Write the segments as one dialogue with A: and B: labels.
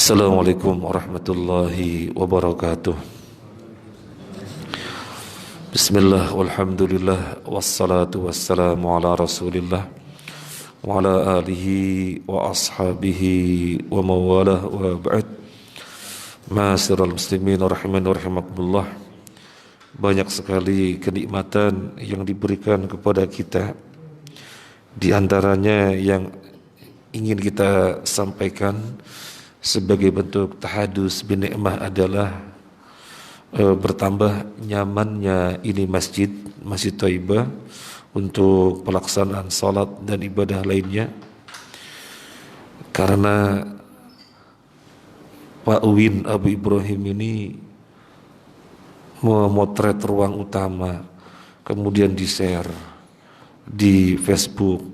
A: Assalamualaikum warahmatullahi wabarakatuh. Bismillah, walhamdulillah, wassalatu wassalamu ala rasulillah wa ala alihi wa ashabihi wa mawalah wa ba'd. Ma'asyiral muslimin rahimani wa rahimakumullah. Banyak sekali kenikmatan yang diberikan kepada kita. Di antaranya yang ingin kita sampaikan sebagai bentuk tahadus bin ni'mah adalah bertambah nyamannya ini Masjid Thaibah untuk pelaksanaan salat dan ibadah lainnya, karena Pak Uwin Abu Ibrahim ini memotret ruang utama, kemudian di-share di Facebook.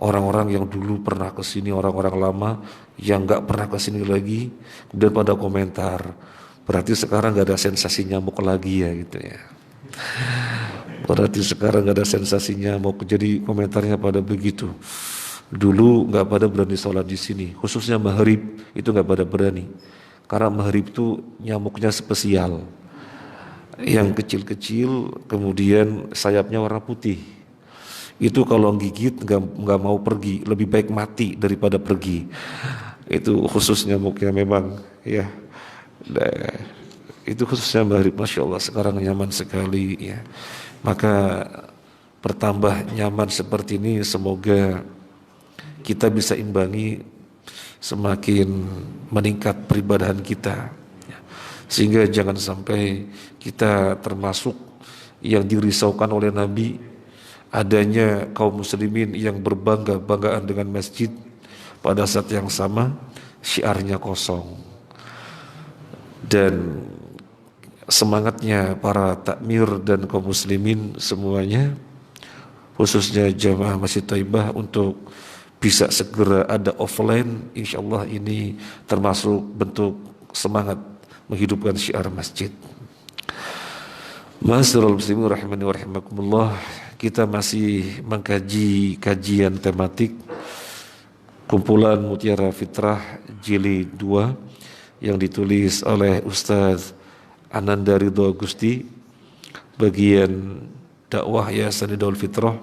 A: Orang-orang yang dulu pernah ke sini, orang-orang lama yang nggak pernah ke sini lagi, kemudian pada komentar, berarti sekarang nggak ada sensasi nyamuk lagi ya gitu ya. Berarti sekarang nggak ada sensasi nyamuk, jadi komentarnya pada begitu. Dulu nggak pada berani sholat di sini, khususnya maghrib itu nggak pada berani, karena maghrib itu nyamuknya spesial, yang kecil-kecil, kemudian sayapnya warna putih. Itu kalau gigit nggak mau pergi, lebih baik mati daripada pergi. Itu khusus nyamuknya memang ya. Nah, itu khususnya maghrib, masya Allah sekarang nyaman sekali ya. Maka bertambah nyaman seperti ini, semoga kita bisa imbangi semakin meningkat peribadahan kita, sehingga jangan sampai kita termasuk yang dirisaukan oleh Nabi, adanya kaum muslimin yang berbangga-banggaan dengan masjid, pada saat yang sama syiarnya kosong. Dan semangatnya para takmir dan kaum muslimin semuanya, khususnya jamaah Masjid Thaibah, untuk bisa segera ada offline, insyaallah ini termasuk bentuk semangat menghidupkan syiar masjid. Ma'asyiral muslimin rahimani wa rahimakumullah. Kita masih mengkaji kajian tematik kumpulan Mutiara Fitrah Jilid 2 yang ditulis oleh Ustaz Ananda Ridho Agusti, bagian dakwah Yayasan Hidayatul Fitrah,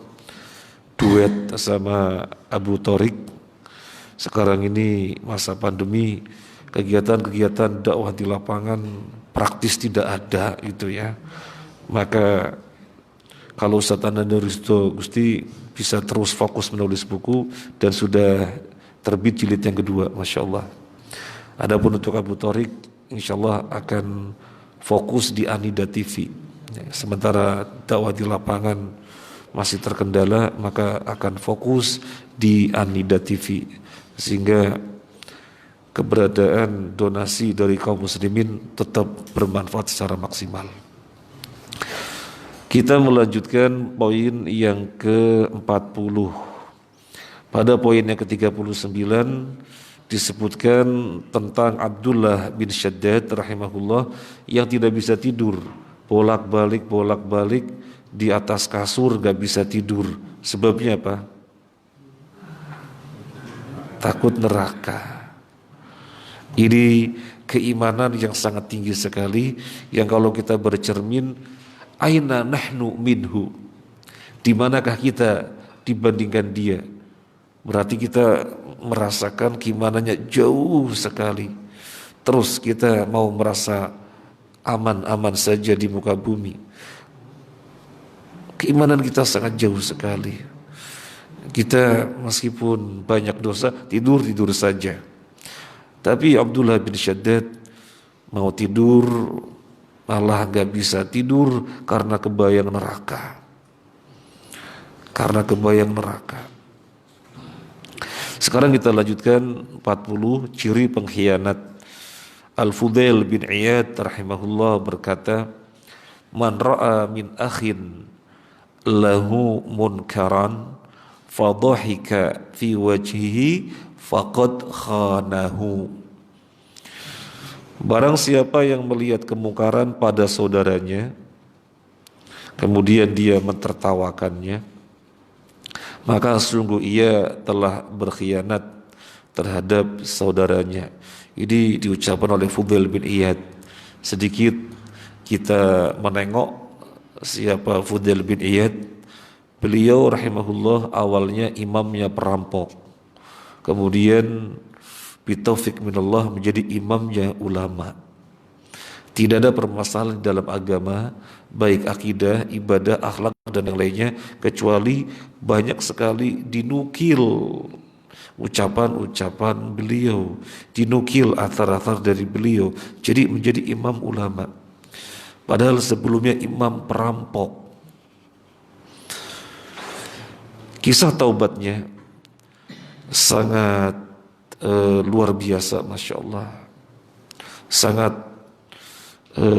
A: duet sama Abu Thorik. Sekarang ini masa pandemi, kegiatan-kegiatan dakwah di lapangan praktis tidak ada gitu ya. Maka kalau Ustaz Ananda Ridho Gusti bisa terus fokus menulis buku, dan sudah terbit jilid yang kedua, masya Allah. Adapun untuk Abu Thorik, insya Allah akan fokus di Anida TV. Sementara dakwah di lapangan masih terkendala, maka akan fokus di Anida TV, sehingga keberadaan donasi dari kaum muslimin tetap bermanfaat secara maksimal. Kita melanjutkan poin yang ke-40. Pada poin yang ke-39 disebutkan tentang Abdullah bin Shaddad rahimahullah yang tidak bisa tidur, bolak-balik di atas kasur, gak bisa tidur. Sebabnya apa? Takut neraka. Ini keimanan yang sangat tinggi sekali, yang kalau kita bercermin, aina nahnu minhu, di manakah kita dibandingkan dia? Berarti kita merasakan keimanannya jauh sekali. Terus kita mau merasa aman-aman saja di muka bumi. Keimanan kita sangat jauh sekali. Kita meskipun banyak dosa, tidur saja. Tapi Abdullah bin Shaddad mau tidur, malah gak bisa tidur karena kebayang neraka. Sekarang kita lanjutkan 40 ciri pengkhianat. Al-Fudail bin Iyad rahimahullah berkata, man ra'a min akhin lahu munkaran fadhahika fi wajhihi faqad khanahu. Barang siapa yang melihat kemungkaran pada saudaranya, kemudian dia mentertawakannya, maka sungguh ia telah berkhianat terhadap saudaranya. Ini diucapkan oleh Fudail bin Iyad. Sedikit kita menengok siapa Fudail bin Iyad. Beliau rahimahullah awalnya imamnya perampok, kemudian bitaufik minallah menjadi imamnya ulama. Tidak ada permasalahan dalam agama, baik akidah, ibadah, akhlak dan yang lainnya, kecuali banyak sekali dinukil ucapan-ucapan beliau, dinukil athar-athar dari beliau, jadi menjadi imam ulama. Padahal sebelumnya imam perampok. Kisah taubatnya sangat luar biasa, Masya Allah, sangat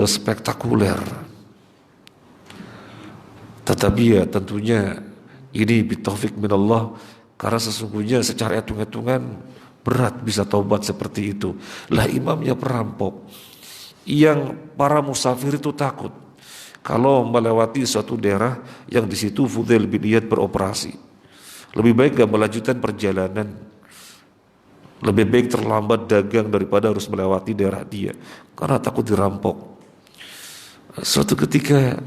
A: spektakuler. Tetapi ya tentunya ini bitaufik minallah, karena sesungguhnya secara hitung-hitungan berat bisa taubat seperti itu. Lah imamnya perampok, yang para musafir itu takut kalau melewati suatu daerah yang di situ Fudail bin Iyad beroperasi. Lebih baik gak melanjutkan perjalanan, lebih baik terlambat dagang daripada harus melewati daerah dia, karena takut dirampok. Suatu ketika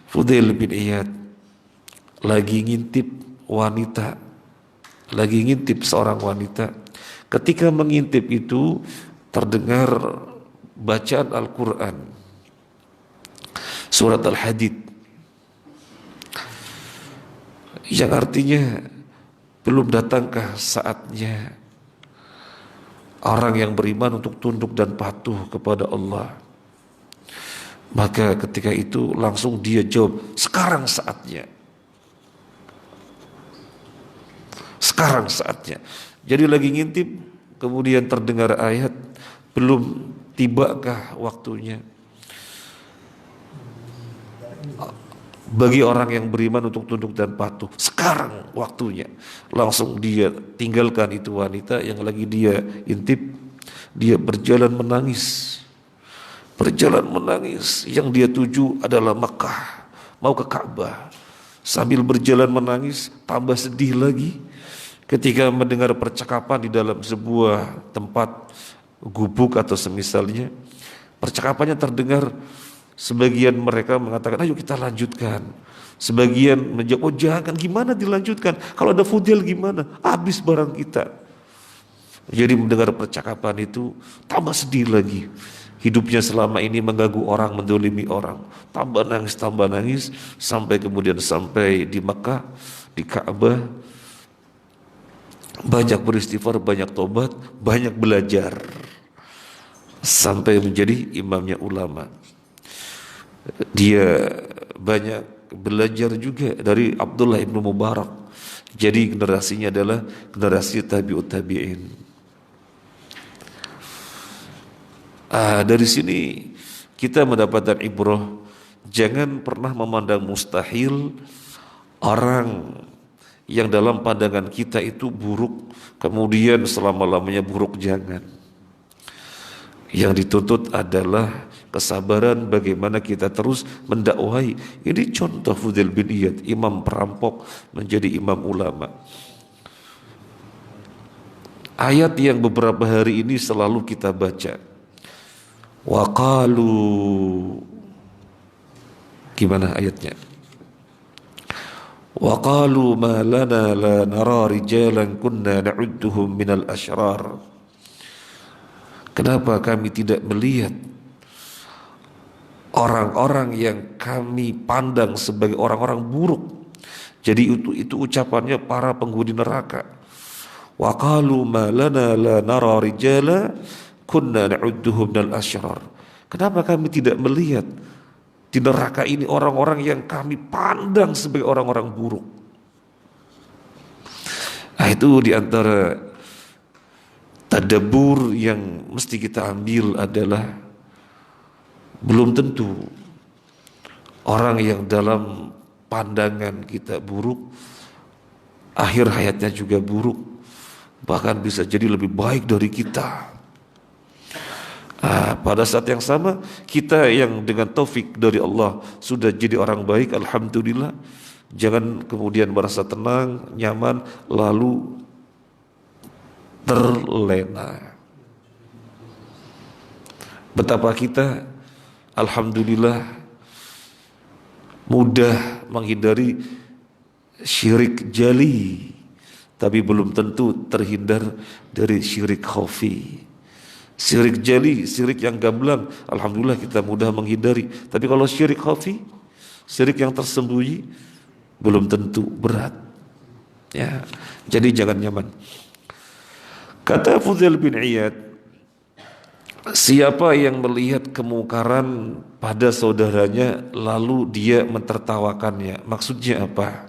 A: Fudail bin Iyad lagi ngintip wanita, lagi ngintip seorang wanita. Ketika mengintip itu terdengar bacaan Al-Quran, surat Al-Hadid, yang artinya belum datangkah saatnya orang yang beriman untuk tunduk dan patuh kepada Allah. Maka ketika itu langsung dia jawab, sekarang saatnya, sekarang saatnya. Jadi lagi ngintip, kemudian terdengar ayat, belum tibakah waktunya bagi orang yang beriman untuk tunduk dan patuh, sekarang waktunya. Langsung dia tinggalkan itu wanita yang lagi dia intip, dia berjalan menangis. Berjalan menangis, yang dia tuju adalah Mekah, mau ke Ka'bah. Sambil berjalan menangis, tambah sedih lagi ketika mendengar percakapan di dalam sebuah tempat gubuk atau semisalnya. Percakapannya terdengar, sebagian mereka mengatakan, ayo kita lanjutkan. Sebagian menjawab, oh jangan, gimana dilanjutkan? Kalau ada Fudail gimana? Habis barang kita. Jadi mendengar percakapan itu tambah sedih lagi. Hidupnya selama ini mengganggu orang, mendolimi orang. Tambah nangis, sampai kemudian sampai di Mekah, di Ka'bah. Banyak beristighfar, banyak tobat, banyak belajar. Sampai menjadi imamnya ulama. Dia banyak belajar juga dari Abdullah ibnu Mubarak. Jadi generasinya adalah generasi tabi'ut tabi'in. Dari sini kita mendapatkan ibrah, jangan pernah memandang mustahil orang yang dalam pandangan kita itu buruk, kemudian selama-lamanya buruk, jangan. Yang dituntut adalah kesabaran bagaimana kita terus mendakwahi. Ini contoh Fudail bin Iyad, imam perampok menjadi imam ulama. Ayat yang beberapa hari ini selalu kita baca, wa qalu, gimana ayatnya? Wa qalu ma lana la nara rijalan kunna na'udduhum minal asyrar. Kenapa kami tidak melihat orang-orang yang kami pandang sebagai orang-orang buruk? Jadi itu ucapannya para penghuni neraka. Wa qalu ma lana la nara rijala kunna na'udduhum minal asyrar. Kenapa kami tidak melihat di neraka ini orang-orang yang kami pandang sebagai orang-orang buruk? Nah, itu diantara tadabbur yang mesti kita ambil adalah belum tentu orang yang dalam pandangan kita buruk, akhir hayatnya juga buruk, bahkan bisa jadi lebih baik dari kita. Pada saat yang sama, kita yang dengan taufik dari Allah sudah jadi orang baik, alhamdulillah. Jangan kemudian merasa tenang, nyaman, lalu terlena. Betapa kita alhamdulillah mudah menghindari syirik jali, tapi belum tentu terhindar dari syirik khafi. Syirik jali, syirik yang gamblang, alhamdulillah kita mudah menghindari. Tapi kalau syirik khafi, syirik yang tersembunyi, belum tentu berat. Ya, jadi jangan nyaman. Kata Fudail bin Iyad, siapa yang melihat kemungkaran pada saudaranya lalu dia mentertawakannya, maksudnya apa?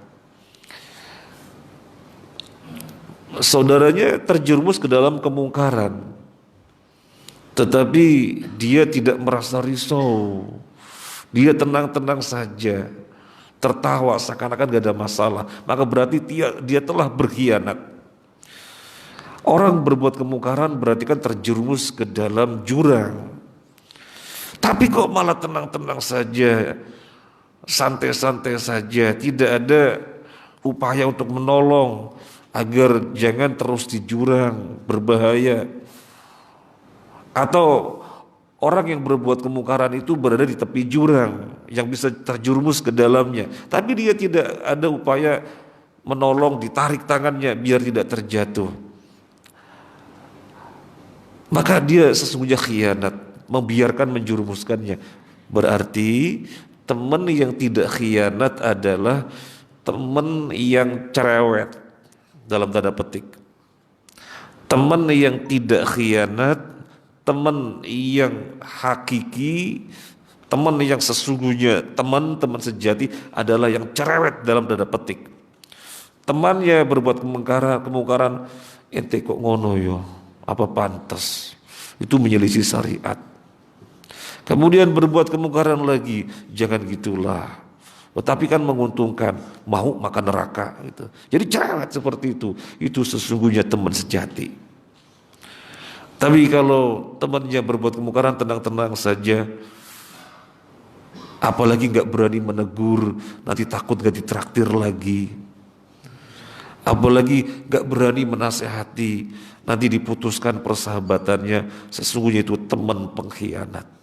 A: Saudaranya terjerumus ke dalam kemungkaran, tetapi dia tidak merasa risau, dia tenang-tenang saja, tertawa seakan-akan gak ada masalah, maka berarti dia telah berkhianat. Orang berbuat kemungkaran berarti kan terjerumus ke dalam jurang, tapi kok malah tenang-tenang saja, santai-santai saja, tidak ada upaya untuk menolong agar jangan terus di jurang berbahaya. Atau orang yang berbuat kemungkaran itu berada di tepi jurang yang bisa terjerumus ke dalamnya, tapi dia tidak ada upaya menolong, ditarik tangannya biar tidak terjatuh, maka dia sesungguhnya khianat, membiarkan menjerumuskannya. Berarti teman yang tidak khianat adalah teman yang cerewet dalam tanda petik. Teman yang tidak khianat, teman yang hakiki, teman yang sesungguhnya, teman-teman sejati adalah yang cerewet dalam tanda petik. Temannya berbuat kemungkaran, ente kok ngono yo, apa pantas? Itu menyelisih syariat. Kemudian berbuat kemungkaran lagi, jangan gitulah. Tetapi kan menguntungkan, mau makan neraka gitu. Jadi cerewet seperti itu sesungguhnya teman sejati. Tapi kalau temannya berbuat kemungkaran tenang-tenang saja, apalagi nggak berani menegur, nanti takut gak ditraktir lagi. Apalagi gak berani menasehati, nanti diputuskan persahabatannya, sesungguhnya itu teman pengkhianat.